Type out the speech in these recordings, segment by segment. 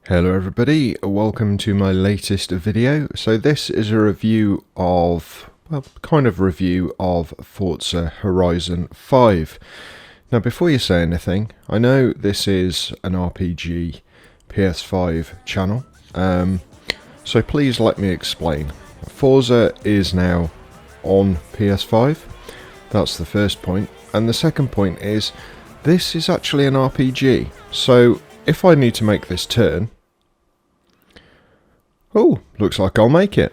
Hello everybody, welcome to my latest video. So this is a review of, review of Forza Horizon 5. Now before you say anything, I know this is an RPG PS5 channel, so please let me explain. Forza is now on PS5, that's the first point, and the second point is, this is actually an RPG, so if I need to make this turn, oh, looks like I'll make it.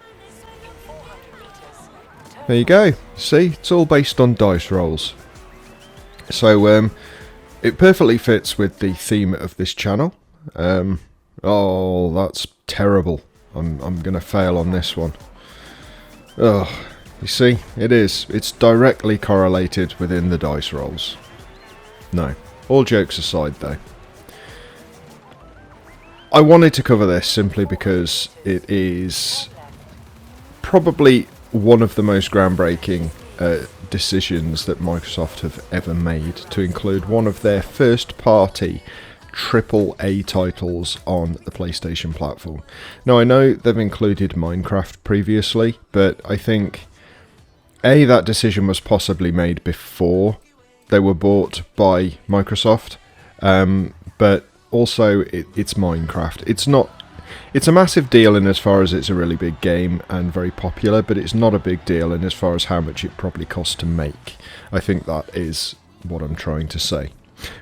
There you go. See, it's all based on dice rolls. So, it perfectly fits with the theme of this channel. Oh, that's terrible. I'm going to fail on this one. Oh, you see, it is. It's directly correlated within the dice rolls. No, all jokes aside though. I wanted to cover this simply because it is probably one of the most groundbreaking decisions that Microsoft have ever made to include one of their first party AAA titles on the PlayStation platform. Now I know they've included Minecraft previously, but I think that decision was possibly made before they were bought by Microsoft, but also, it's Minecraft. It's a massive deal in as far as it's a really big game and very popular, but it's not a big deal in as far as how much it probably costs to make. I think that is what I'm trying to say.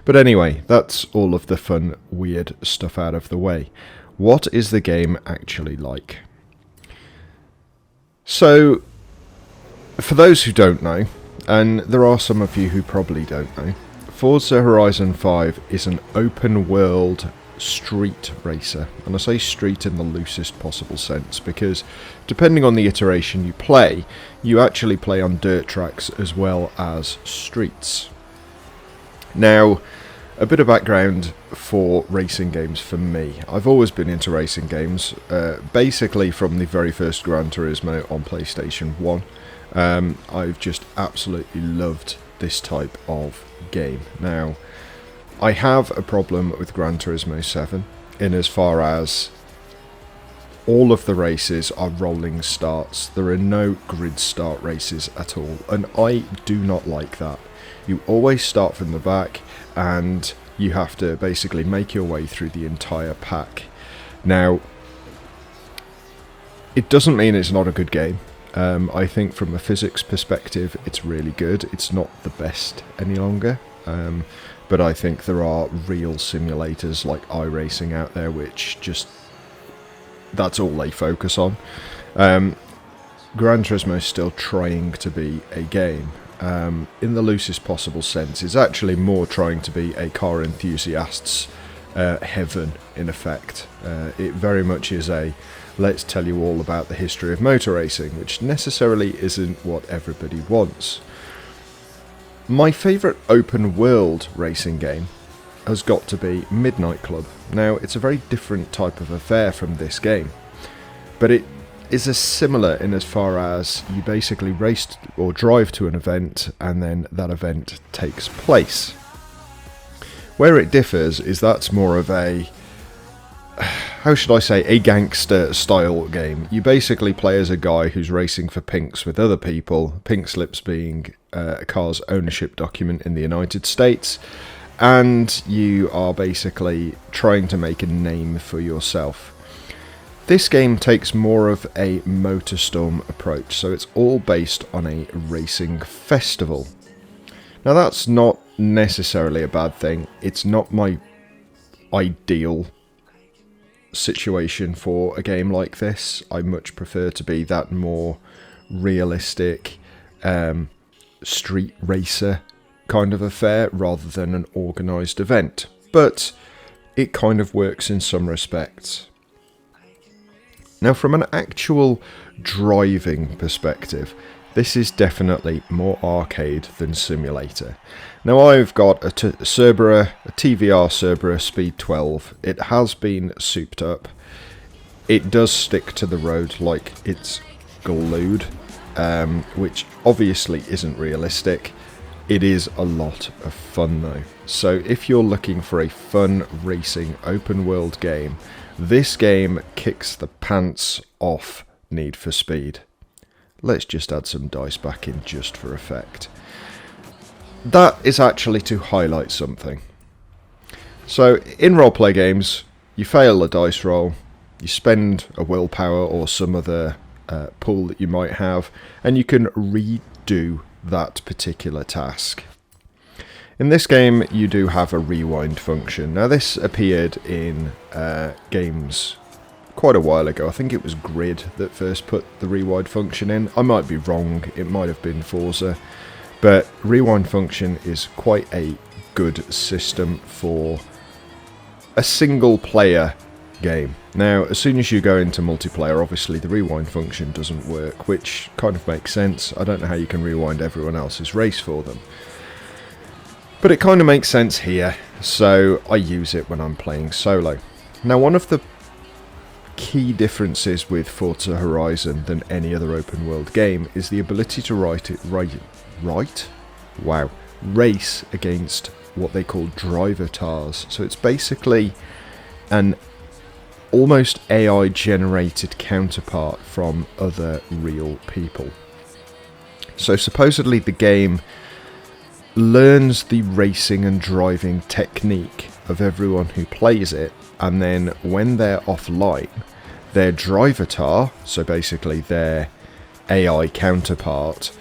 But anyway, that's all of the fun, weird stuff out of the way. What is the game actually like? So, for those who don't know, and there are some of you who probably don't know, Forza Horizon 5 is an open world street racer, and I say street in the loosest possible sense because depending on the iteration you play, you actually play on dirt tracks as well as streets. Now, a bit of background for racing games for me. I've always been into racing games, basically from the very first Gran Turismo on PlayStation 1. I've just absolutely loved this type of game. Now, I have a problem with Gran Turismo 7 in as far as all of the races are rolling starts. There are no grid start races at all, and I do not like that. You always start from the back and you have to basically make your way through the entire pack. Now, it doesn't mean it's not a good game. I think from a physics perspective it's really good. It's not the best any longer, but I think there are real simulators like iRacing out there which just, that's all they focus on. Gran Turismo is still trying to be a game. In the loosest possible sense, it's actually more trying to be a car enthusiast's heaven in effect. It very much is a let's tell you all about the history of motor racing, which necessarily isn't what everybody wants. My favourite open world racing game has got to be Midnight Club. Now, it's a very different type of affair from this game, but it is a similar in as far as you basically race or drive to an event and then that event takes place. Where it differs is that's more of a, how should I say, a gangster style game. You basically play as a guy who's racing for pinks with other people, pink slips being a car's ownership document in the United States, and you are basically trying to make a name for yourself. This game takes more of a MotorStorm approach, so it's all based on a racing festival. Now that's not necessarily a bad thing. It's not my ideal situation for a game like this. I much prefer to be that more realistic street racer kind of affair rather than an organised event, but it kind of works in some respects. Now, from an actual driving perspective, this is definitely more arcade than simulator. Now, I've got a TVR Cerberus Speed 12. It has been souped up. It does stick to the road like it's glued, which obviously isn't realistic. It is a lot of fun though. So if you're looking for a fun racing open world game This game kicks the pants off Need for Speed. Let's just add some dice back in just for effect. That is actually to highlight something. So, in roleplay games, you fail a dice roll, you spend a willpower or some other pool that you might have, and you can redo that particular task. In this game, you do have a rewind function. Now, this appeared in games quite a while ago. I think it was Grid that first put the rewind function in. I might be wrong, it might have been Forza, but rewind function is quite a good system for a single player game. Now, as soon as you go into multiplayer, obviously the rewind function doesn't work, which kind of makes sense. I don't know how you can rewind everyone else's race for them. But it kind of makes sense here, so I use it when I'm playing solo. Now, one of the key differences with Forza Horizon than any other open world game is the ability to race against what they call driver tars. So it's basically an almost AI generated counterpart from other real people. So supposedly the game learns the racing and driving technique of everyone who plays it, and then when they're offline, their driver tar, so basically their AI counterpart,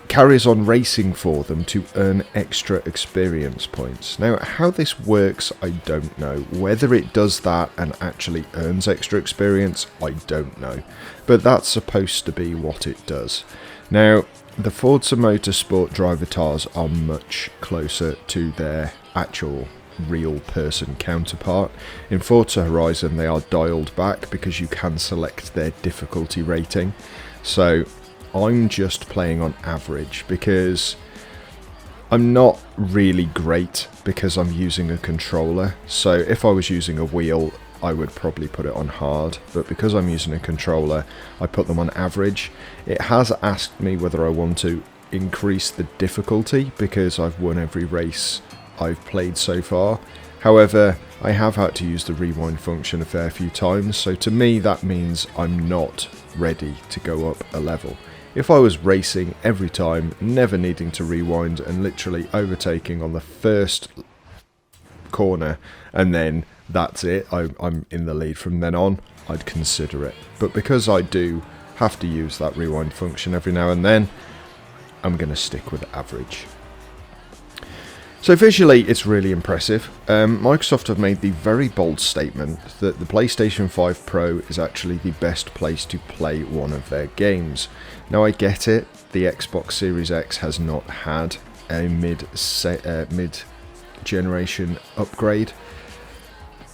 carries on racing for them to earn extra experience points. Now, how this works, I don't know. Whether it does that and actually earns extra experience, I don't know. But that's supposed to be what it does. Now, the Forza Motorsport driver tars are much closer to their actual real person counterpart. In Forza Horizon, they are dialed back because you can select their difficulty rating. So I'm just playing on average because I'm not really great because I'm using a controller. So if I was using a wheel, I would probably put it on hard, but because I'm using a controller, I put them on average. It has asked me whether I want to increase the difficulty because I've won every race I've played so far. However, I have had to use the rewind function a fair few times, so to me that means I'm not ready to go up a level. If I was racing every time, never needing to rewind and literally overtaking on the first corner and then that's it, I'm in the lead from then on, I'd consider it. But because I do have to use that rewind function every now and then, I'm going to stick with average. So visually, it's really impressive. Microsoft have made the very bold statement that the PlayStation 5 Pro is actually the best place to play one of their games. Now, I get it, the Xbox Series X has not had a mid-generation upgrade,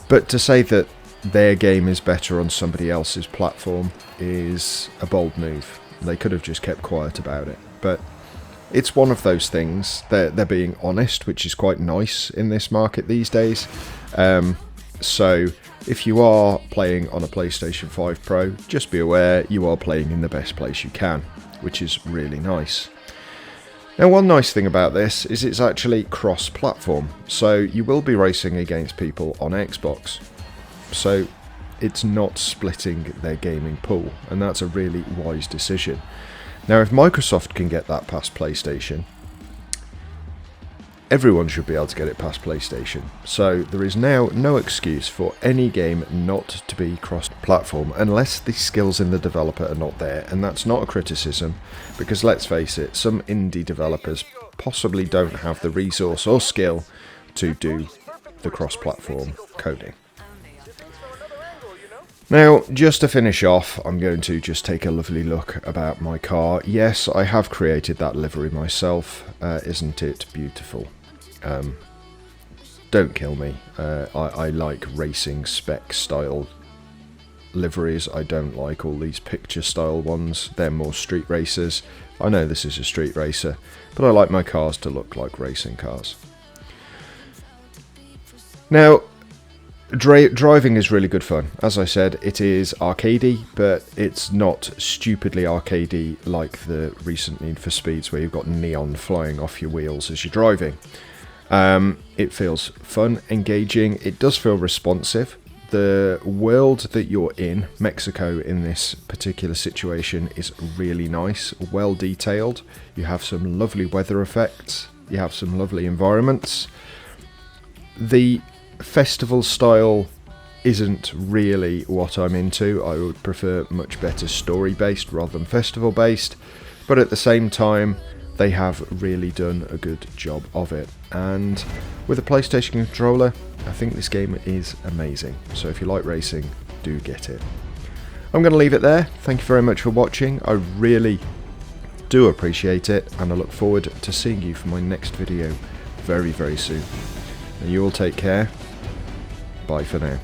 but to say that their game is better on somebody else's platform is a bold move. They could have just kept quiet about it, but it's one of those things. They're being honest, which is quite nice in this market these days. So if you are playing on a PlayStation 5 Pro, just be aware you are playing in the best place you can, which is really nice. Now, one nice thing about this is it's actually cross-platform, so you will be racing against people on Xbox. So it's not splitting their gaming pool, and that's a really wise decision. Now, if Microsoft can get that past PlayStation, everyone should be able to get it past PlayStation. So there is now no excuse for any game not to be cross-platform unless the skills in the developer are not there. And that's not a criticism, because let's face it, some indie developers possibly don't have the resource or skill to do the cross-platform coding. Now, just to finish off, I'm going to just take a lovely look about my car. Yes, I have created that livery myself. Isn't it beautiful? Don't kill me. I like racing spec style liveries. I don't like all these picture style ones. They're more street racers. I know this is a street racer, but I like my cars to look like racing cars. Now, driving is really good fun. As I said, it is arcadey, but it's not stupidly arcadey like the recent Need for Speeds where you've got neon flying off your wheels as you're driving. It feels fun, engaging. It does feel responsive, The world that you're in, Mexico in this particular situation, is really nice, well detailed. You have some lovely weather effects, you have some lovely environments. The festival style isn't really what I'm into. I would prefer much better story based rather than festival based, but at the same time they have really done a good job of it, and with a PlayStation controller I think this game is amazing. So if you like racing, do get it. I'm going to leave it there. Thank you very much for watching. I really do appreciate it, and I look forward to seeing you for my next video very, very soon. And you all take care. Bye for now.